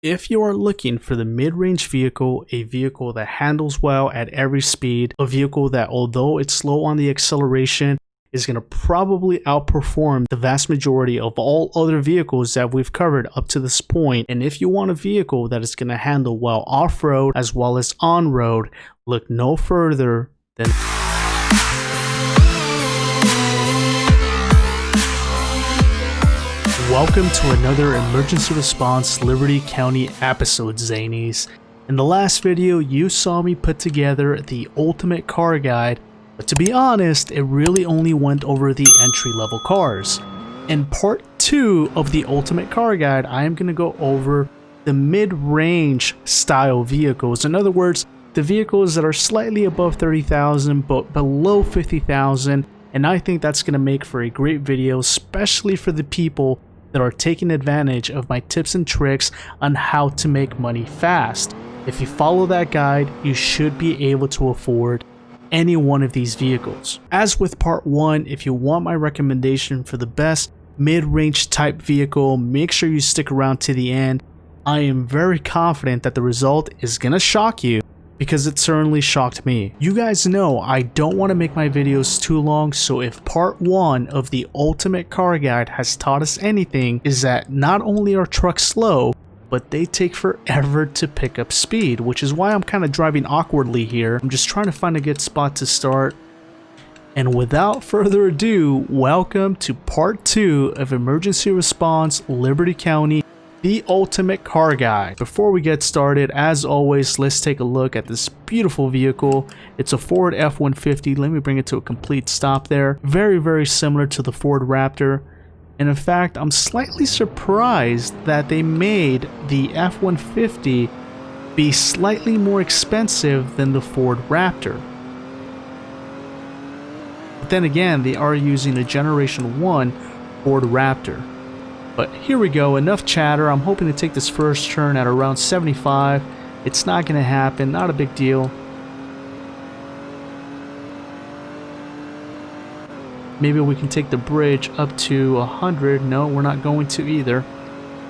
If you are looking for the mid-range vehicle, a vehicle that handles well at every speed, a vehicle that although it's slow on the acceleration, is going to probably outperform the vast majority of all other vehicles that we've covered up to this point, and if you want a vehicle that is going to handle well off-road as well as on-road, look no further than... Welcome to another emergency response Liberty County episode, Zanies. In the last video, you saw me put together the ultimate car guide, but to be honest, it really only went over the entry-level cars. In part 2 of the ultimate car guide, I am going to go over the mid-range style vehicles. In other words, the vehicles that are slightly above 30,000 but below 50,000, and I think that's going to make for a great video, especially for the people that are taking advantage of my tips and tricks on how to make money fast. If you follow that guide, you should be able to afford any one of these vehicles. As with part 1, if you want my recommendation for the best mid-range type vehicle, make sure you stick around to the end. I am very confident that the result is gonna shock you, because it certainly shocked me. You guys know I don't want to make my videos too long, so if part 1 of the ultimate car guide has taught us anything, is that not only are trucks slow, but they take forever to pick up speed, which is why I'm kind of driving awkwardly here. I'm just trying to find a good spot to start. And without further ado, welcome to part 2 of Emergency Response Liberty County, the ultimate car guide. Before we get started, as always, let's take a look at this beautiful vehicle. It's a Ford F-150. Let me bring it to a complete stop there. Very, very similar to the Ford Raptor. And in fact, I'm slightly surprised that they made the F-150 be slightly more expensive than the Ford Raptor. But then again, they are using a Generation 1 Ford Raptor. But here we go, enough chatter. I'm hoping to take this first turn at around 75. It's not going to happen, not a big deal. Maybe we can take the bridge up to 100. No, we're not going to either.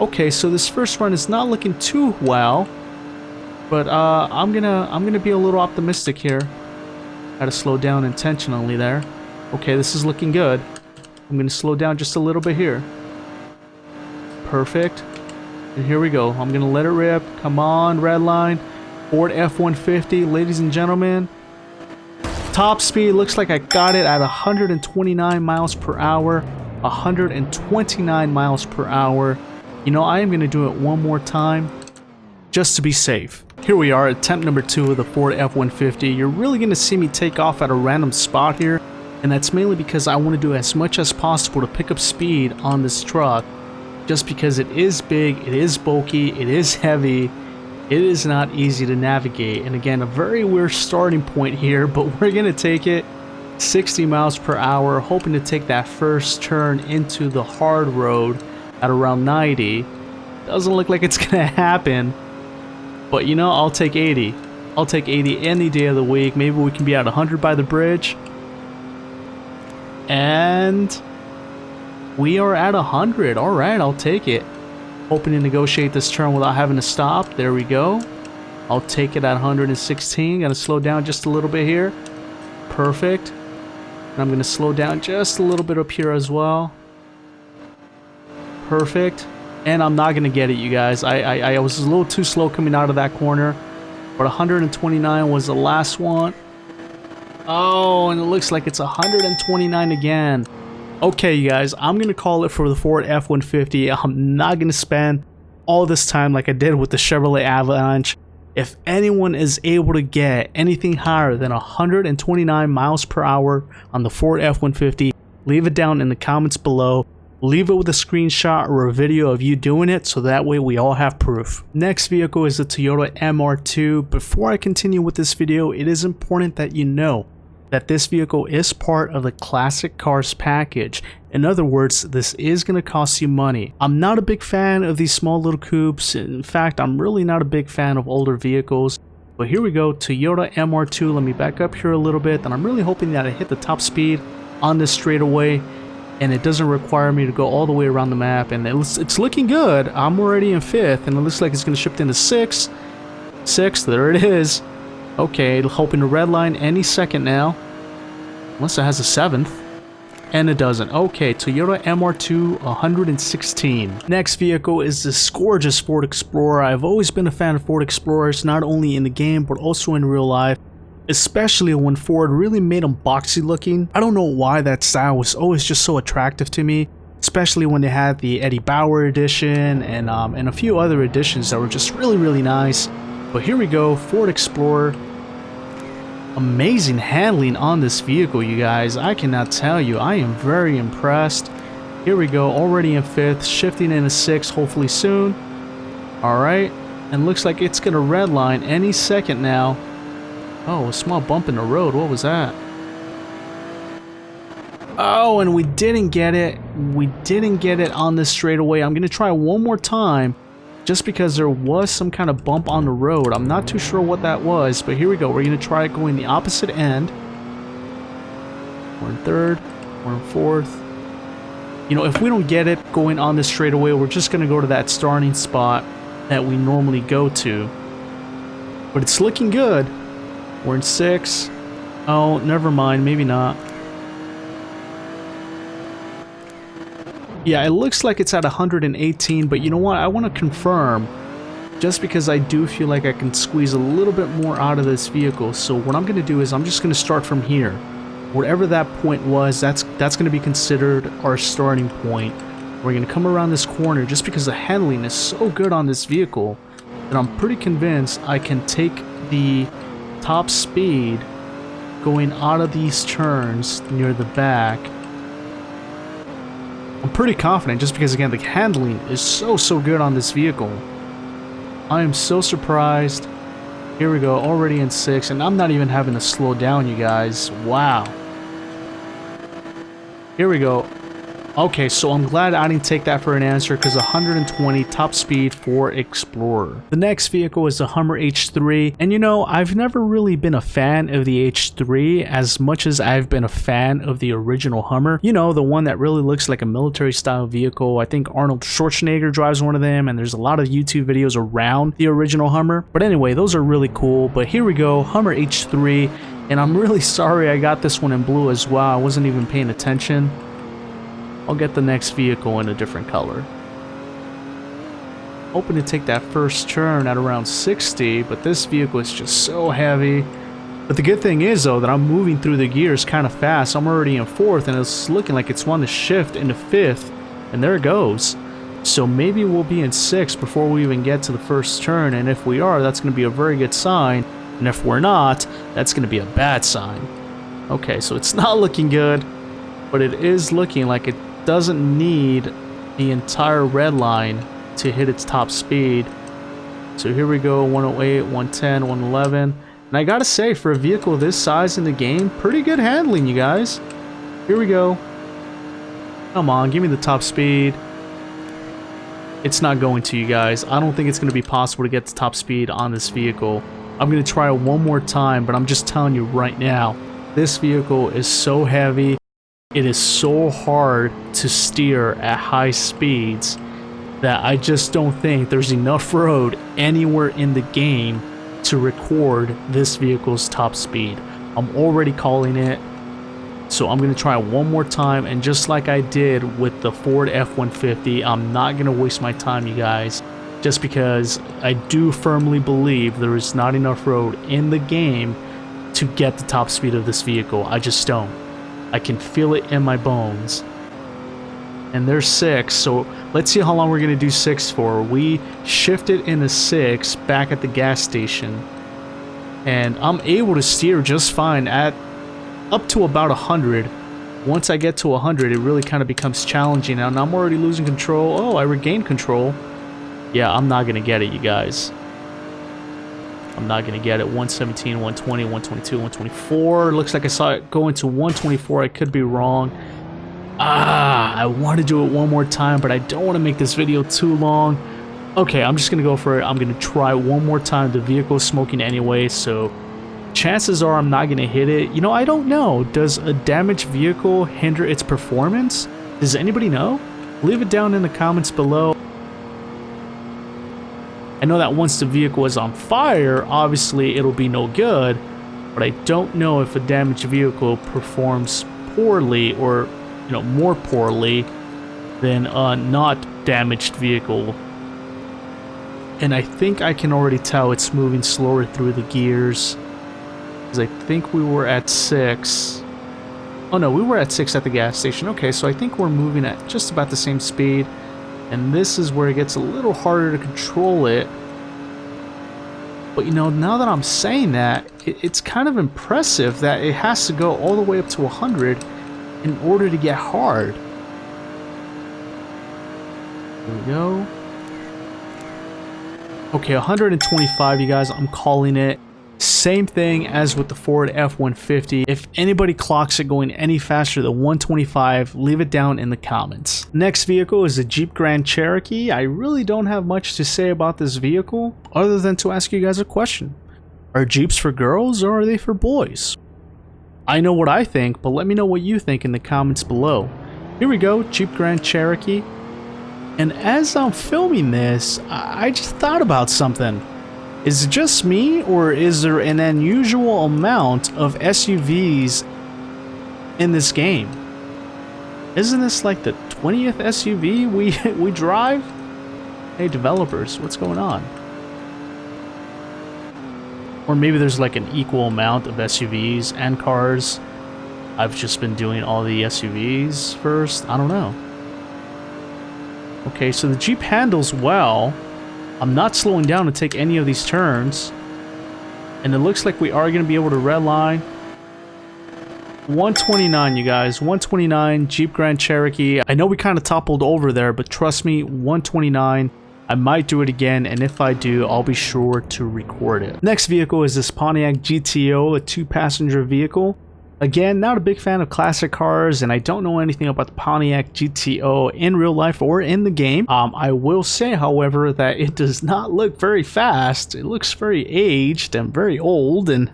Okay, so this first run is not looking too well. But I'm gonna be a little optimistic here. Had to slow down intentionally there. Okay, this is looking good. I'm gonna slow down just a little bit here. Perfect. And here we go. I'm gonna let it rip. Come on, red line. Ford F-150, ladies and gentlemen. Top speed looks like I got it at 129 miles per hour. 129 miles per hour. You know, I am gonna do it one more time just to be safe. Here we are, attempt number 2 of the Ford F-150. You're really gonna see me take off at a random spot here, and that's mainly because I want to do as much as possible to pick up speed on this truck. Just because it is big, it is bulky, it is heavy, it is not easy to navigate. And again, a very weird starting point here, but we're going to take it 60 miles per hour, hoping to take that first turn into the hard road at around 90. Doesn't look like it's going to happen, but you know, I'll take 80. I'll take 80 any day of the week. Maybe we can be at 100 by the bridge. And we are at 100. All right, I'll take it. Hoping to negotiate this turn without having to stop. There we go. I'll take it at 116. Gonna slow down just a little bit here. Perfect. And I'm gonna slow down just a little bit up here as well. Perfect. And I'm not gonna get it, you guys. I was a little too slow coming out of that corner. But 129 was the last one. Oh, and it looks like it's 129 again. Okay, you guys, I'm going to call it for the Ford F-150. I'm not going to spend all this time like I did with the Chevrolet Avalanche. If anyone is able to get anything higher than 129 miles per hour on the Ford F-150, leave it down in the comments below. Leave it with a screenshot or a video of you doing it, so that way we all have proof. Next vehicle is the Toyota MR2. Before I continue with this video, it is important that you know that this vehicle is part of the classic cars package. In other words, this is going to cost you money. I'm not a big fan of these small little coupes. In fact, I'm really not a big fan of older vehicles. But here we go, Toyota MR2. Let me back up here a little bit, and I'm really hoping that I hit the top speed on this straightaway. and it doesn't require me to go all the way around the map, and it's looking good. I'm already in 5th, and it looks like it's going to shift into 6th. 6th, there it is. Okay, hoping to redline any second now. Unless it has a 7th. And it doesn't. Okay, Toyota MR2 116. Next vehicle is this gorgeous Ford Explorer. I've always been a fan of Ford Explorers, not only in the game, but also in real life. Especially when Ford really made them boxy looking. I don't know why that style was always just so attractive to me. Especially when they had the Eddie Bauer edition and a few other editions that were just really nice. But here we go, Ford Explorer. Amazing handling on this vehicle, you guys. I cannot tell you. I am very impressed. Here we go, already in 5th, shifting into 6th, hopefully soon. Alright, and looks like it's gonna redline any second now. Oh, a small bump in the road. What was that? Oh, and we didn't get it. We didn't get it on this straightaway. I'm gonna try one more time. Just because there was some kind of bump on the road. I'm not too sure what that was, but here we go. We're going to try it going the opposite end. We're in 3rd. We're in 4th. You know, if we don't get it going on this straightaway, we're just going to go to that starting spot that we normally go to. But it's looking good. We're in 6th. Oh, never mind. Maybe not. Yeah, it looks like it's at 118, but you know what? I want to confirm, just because I do feel like I can squeeze a little bit more out of this vehicle. So what I'm going to do is I'm just going to start from here. Whatever that point was, that's going to be considered our starting point. We're going to come around this corner just because the handling is so good on this vehicle that I'm pretty convinced I can take the top speed going out of these turns near the back. I'm pretty confident just because, again, the handling is so good on this vehicle. I am so surprised. Here we go, already in 6th, and I'm not even having to slow down, you guys. Wow. Here we go. Okay, so I'm glad I didn't take that for an answer because 120 top speed for Explorer. The next vehicle is the Hummer H3, and you know, I've never really been a fan of the H3 as much as I've been a fan of the original Hummer. You know, the one that really looks like a military style vehicle. I think Arnold Schwarzenegger drives one of them, and there's a lot of YouTube videos around the original Hummer. But anyway, those are really cool. But here we go, Hummer H3, and I'm really sorry I got this one in blue as well. I wasn't even paying attention. I'll get the next vehicle in a different color. Hoping to take that first turn at around 60, but this vehicle is just so heavy. But the good thing is, though, that I'm moving through the gears kind of fast. I'm already in 4th, and it's looking like it's wanting to shift into 5th, and there it goes. So maybe we'll be in 6th before we even get to the first turn, and if we are, that's going to be a very good sign, and if we're not, that's going to be a bad sign. Okay, so it's not looking good, but it is looking like it doesn't need the entire red line to hit its top speed. So here we go, 108, 110, 111. And I gotta say, for a vehicle this size in the game, pretty good handling, you guys. Here we go. Come on, give me the top speed. It's not going to, you guys. I don't think it's going to be possible to get the top speed on this vehicle. I'm going to try it one more time, but I'm just telling you right now, this vehicle is so heavy. It is so hard to steer at high speeds that I just don't think there's enough road anywhere in the game to record this vehicle's top speed. I'm already calling it, so I'm going to try it one more time, and just like I did with the Ford F-150, I'm not going to waste my time, you guys, just because I do firmly believe there is not enough road in the game to get the top speed of this vehicle. I just don't. I can feel it in my bones. And there's 6, so let's see how long we're going to do 6 for. We shifted into 6 back at the gas station, and I'm able to steer just fine at up to about 100. Once I get to 100, it really kind of becomes challenging, and I'm already losing control. Oh, I regained control. Yeah, I'm not going to get it, you guys. I'm not going to get it. 117, 120, 122, 124. Looks like I saw it go into 124. I could be wrong. I want to do it one more time, but I don't want to make this video too long. Okay, I'm just going to go for it. I'm going to try one more time. The vehicle is smoking anyway, so chances are I'm not going to hit it. You know, I don't know. Does a damaged vehicle hinder its performance? Does anybody know? Leave it down in the comments below. I know that once the vehicle is on fire, obviously it'll be no good, but I don't know if a damaged vehicle performs poorly or, you know, more poorly than a not damaged vehicle. And I think I can already tell it's moving slower through the gears, because I think we were at 6. Oh no, we were at 6 at the gas station. Okay, so I think we're moving at just about the same speed. And this is where it gets a little harder to control it. But you know, now that I'm saying that, it's kind of impressive that it has to go all the way up to 100 in order to get hard. Here we go. Okay, 125, you guys, I'm calling it. Same thing as with the Ford F-150. If anybody clocks it going any faster than 125, leave it down in the comments. Next vehicle is the Jeep Grand Cherokee. I really don't have much to say about this vehicle other than to ask you guys a question. Are Jeeps for girls or are they for boys? I know what I think, but let me know what you think in the comments below. Here we go, Jeep Grand Cherokee. And as I'm filming this, I just thought about something. Is it just me, or is there an unusual amount of SUVs in this game? Isn't this like the 20th SUV we drive? Hey developers, what's going on? Or maybe there's like an equal amount of SUVs and cars. I've just been doing all the SUVs first. I don't know. Okay, so the Jeep handles well. I'm not slowing down to take any of these turns. And it looks like we are going to be able to redline. 129, you guys. 129, Jeep Grand Cherokee. I know we kind of toppled over there, but trust me, 129. I might do it again, and if I do, I'll be sure to record it. Next vehicle is this Pontiac GTO, a 2-passenger vehicle. Again, not a big fan of classic cars, and I don't know anything about the Pontiac GTO in real life or in the game. I will say, however, that it does not look very fast. It looks very aged and very old, and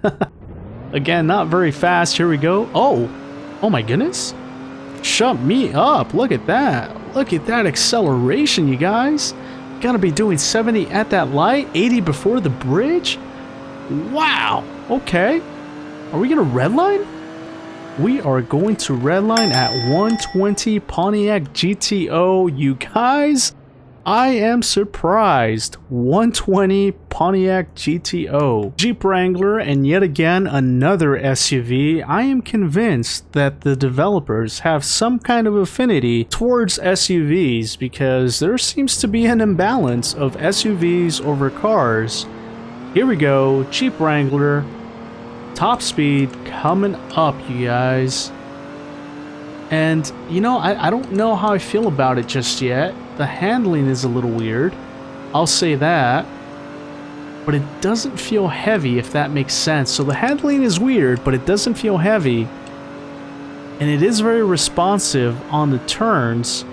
again, not very fast. Here we go. Oh my goodness. Shut me up. Look at that. Look at that acceleration, you guys. Gotta be doing 70 at that light, 80 before the bridge. Wow. Okay. Are we gonna redline? We are going to redline at 120 Pontiac GTO. You guys, I am surprised. 120 Pontiac GTO. Jeep Wrangler, and yet again another SUV. I am convinced that the developers have some kind of affinity towards SUVs because there seems to be an imbalance of SUVs over cars. Here we go, Jeep Wrangler. Top speed coming up, you guys. And you know, I don't know how I feel about it just yet. The handling is a little weird, I'll say that, but it doesn't feel heavy, if that makes sense. So the handling is weird, but it doesn't feel heavy, and it is very responsive on the turns.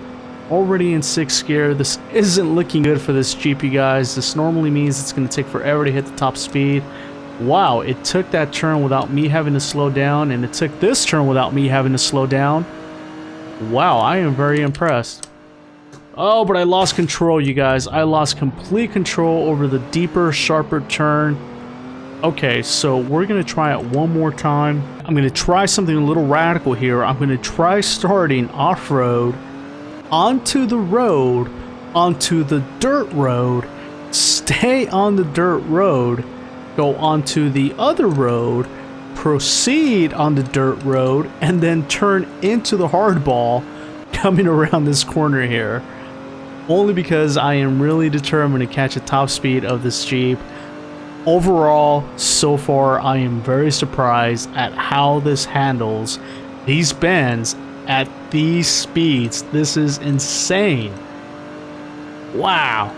Already in 6th gear. This isn't looking good for this Jeep, you guys. This normally means it's going to take forever to hit the top speed. Wow, it took that turn without me having to slow down, and it took this turn without me having to slow down. Wow, I am very impressed. Oh, but I lost control, you guys. I lost complete control over the deeper, sharper turn. Okay, so we're going to try it one more time. I'm going to try something a little radical here. I'm going to try starting off-road, onto the road, onto the dirt road, stay on the dirt road, go onto the other road, proceed on the dirt road, and then turn into the hardball coming around this corner here. Only because I am really determined to catch a top speed of this Jeep. Overall, so far, I am very surprised at how this handles these bends at these speeds. This is insane. Wow.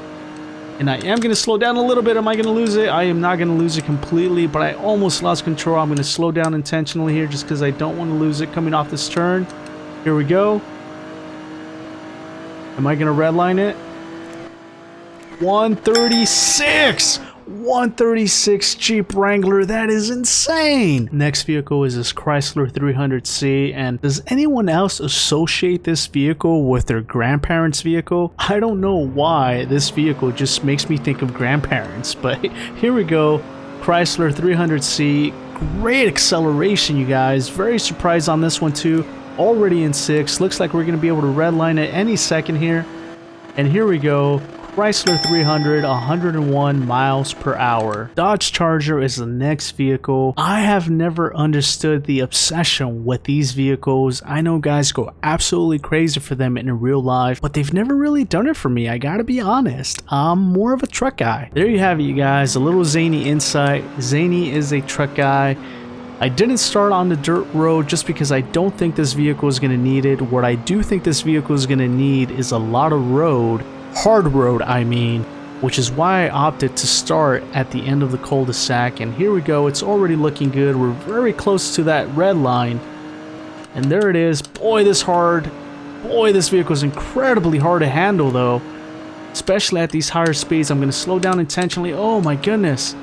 And I am going to slow down a little bit. Am I going to lose it? I am not going to lose it completely, but I almost lost control. I'm going to slow down intentionally here just because I don't want to lose it coming off this turn. Here we go. Am I going to redline it? 136! 136 Jeep Wrangler, that is insane. Next vehicle is this Chrysler 300C, and does anyone else associate this vehicle with their grandparents' vehicle? I don't know why this vehicle just makes me think of grandparents, but here we go. Chrysler 300C, great acceleration, you guys. Very surprised on this one too. Already in 6, looks like we're going to be able to redline it any second here. And here we go. Chrysler 300, 101 miles per hour. Dodge Charger is the next vehicle. I have never understood the obsession with these vehicles. I know guys go absolutely crazy for them in real life, but they've never really done it for me. I gotta be honest. I'm more of a truck guy. There you have it, you guys. A little Zany insight. Zany is a truck guy. I didn't start on the dirt road just because I don't think this vehicle is going to need it. What I do think this vehicle is going to need is a lot of road. Hard road, I mean, which is why I opted to start at the end of the cul-de-sac. And here we go, it's already looking good. We're very close to that red line, and there it is. Boy, this vehicle is incredibly hard to handle though, especially at these higher speeds. I'm going to slow down intentionally. Oh my goodness.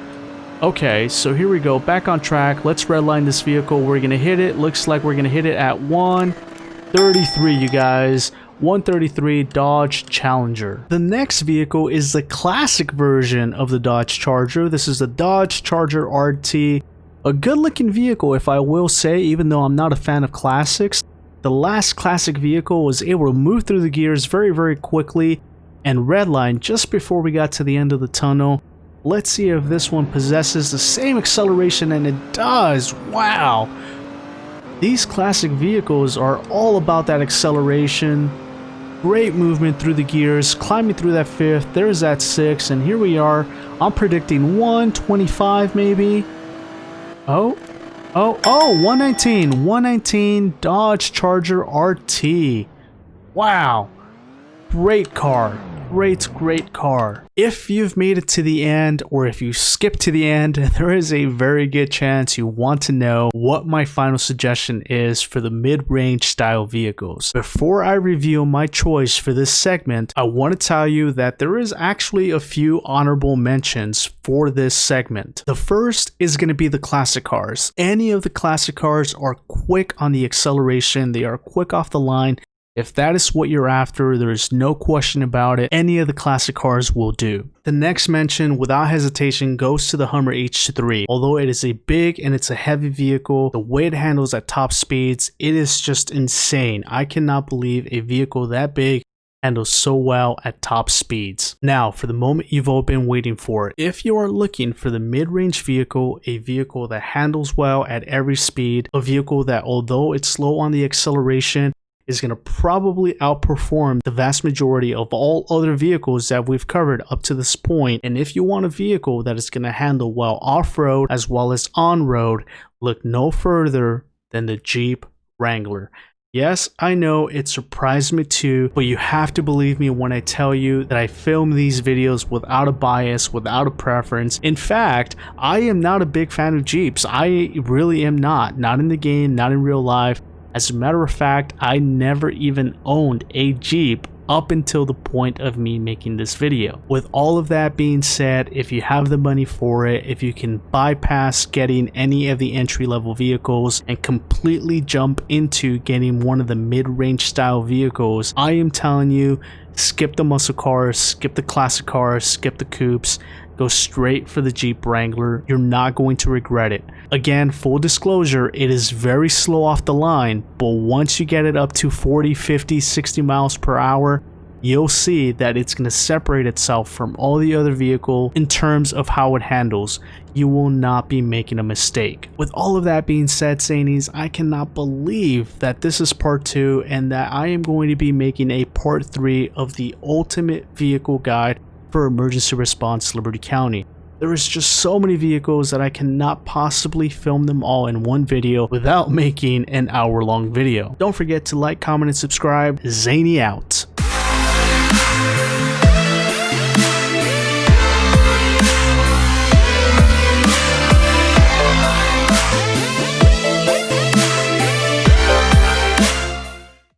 Okay, so here we go, back on track. Let's redline this vehicle. We're going to hit it. Looks like we're going to hit it at 133, you guys. 133 Dodge Challenger. The next vehicle is the classic version of the Dodge Charger. This is the Dodge Charger RT. A good looking vehicle, if I will say, even though I'm not a fan of classics. The last classic vehicle was able to move through the gears very quickly and redline just before we got to the end of the tunnel. Let's see if this one possesses the same acceleration, and it does. Wow. These classic vehicles are all about that acceleration. Great movement through the gears, climbing through that 5th, there's that 6th, and here we are. I'm predicting 125 maybe. Oh, 119 Dodge Charger RT. Wow, great car. Great car. If you've made it to the end, or if you skipped to the end, there is a very good chance you want to know what my final suggestion is for the mid-range style vehicles. Before I reveal my choice for this segment, I want to tell you that there is actually a few honorable mentions for this segment. The first is going to be the classic cars. Any of the classic cars are quick on the acceleration, they are quick off the line. If that is what you're after, there is no question about it. Any of the classic cars will do. The next mention, without hesitation, goes to the Hummer H3. Although it is a big and it's a heavy vehicle, the way it handles at top speeds, it is just insane. I cannot believe a vehicle that big handles so well at top speeds. Now, for the moment you've all been waiting for, if you are looking for the mid-range vehicle, a vehicle that handles well at every speed, a vehicle that, although it's slow on the acceleration, is going to probably outperform the vast majority of all other vehicles that we've covered up to this point. And if you want a vehicle that is going to handle well off-road as well as on-road, look no further than the Jeep Wrangler. Yes, I know it surprised me too, but you have to believe me when I tell you that I film these videos without a bias, without a preference. In fact, I am not a big fan of Jeeps. I really am not in the game, not in real life. As a matter of fact, I never even owned a Jeep up until the point of me making this video. With all of that being said, if you have the money for it, if you can bypass getting any of the entry-level vehicles and completely jump into getting one of the mid-range style vehicles, I am telling you, skip the muscle cars, skip the classic cars, skip the coupes, go straight for the Jeep Wrangler. You're not going to regret it. Again, full disclosure, it is very slow off the line, but once you get it up to 40, 50, 60 miles per hour, you'll see that it's going to separate itself from all the other vehicles in terms of how it handles. You will not be making a mistake. With all of that being said, Zanies, I cannot believe that this is part 2 and that I am going to be making a part 3 of the ultimate vehicle guide for emergency response Liberty County. There is just so many vehicles that I cannot possibly film them all in one video without making an hour-long video. Don't forget to like, comment, and subscribe. Zany out.